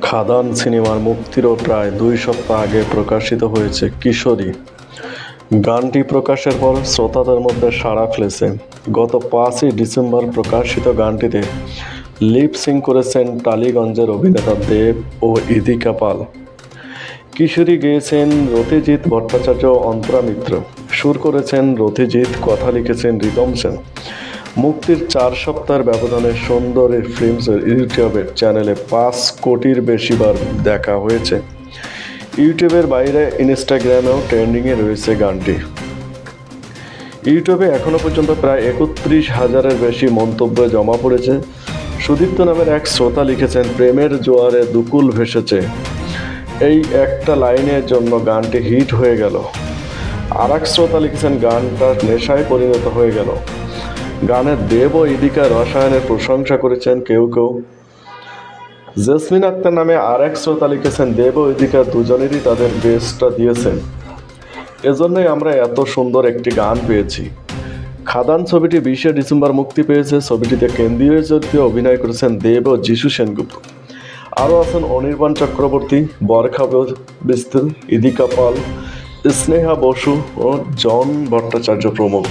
খাদান সিনেমার মুক্তিরও প্রায় 2 সপ্তাহ আগে প্রকাশিত হয়েছে কিশোরী। গানটি প্রকাশের পর শ্রোতাদের মধ্যে সাড়া ফেলেছে। গত 5ই ডিসেম্বর প্রকাশিত গানটিতে লিপ সিং করেছেন টালিগঞ্জের অভিনেতা দেব ও ইদিকা পাল। কিশোরী গেয়েছেন রতিজিৎ ভট্টাচার্য ও অন্তরা মিত্র, সুর করেছেন রতিজিৎ, কথা লিখেছেন রিদম সেন। মুক্তির 4 সপ্তাহের ব্যবধানে সুন্দরী ফিল্মসের ইউটিউবের চ্যানেলে 5 কোটির বেশি বার দেখা হয়েছে। ইউটিউবের বাইরে ইনস্টাগ্রামেও ট্রেন্ডিংয়ে রয়েছে গানটি। ইউটিউবে এখনও পর্যন্ত প্রায় 31,000-এর বেশি মন্তব্য জমা পড়েছে। সুদীপ্ত নামের এক শ্রোতা লিখেছেন, প্রেমের জোয়ারে দুকুল ভেসেছে, এই একটা লাইনের জন্য গানটি হিট হয়ে গেল। আর এক শ্রোতা লিখেছেন, গানটা নেশায় পরিণত হয়ে গেল। গানের দেব ও ইদিকা রসায়নের প্রশংসা করেছেন কেউ কেউ। জেসমিন আক্তার নামে আর এক শ্রোতা লিখেছেন, দেব ও ইদিকা দুজনেরই তাদের বেস্টটা দিয়েছেন, এজন্যই আমরা এত সুন্দর একটি গান পেয়েছি। খাদান ছবিটি 20শে ডিসেম্বর মুক্তি পেয়েছে। ছবিটিতে কেন্দ্রীয় চরিত্রে অভিনয় করেছেন দেব ও যিশু সেনগুপ্ত। আরও আছেন অনির্বাণ চক্রবর্তী, বরখা বিস্তিল, ইদিকা পাল, স্নেহা বসু ও জন ভট্টাচার্য প্রমুখ।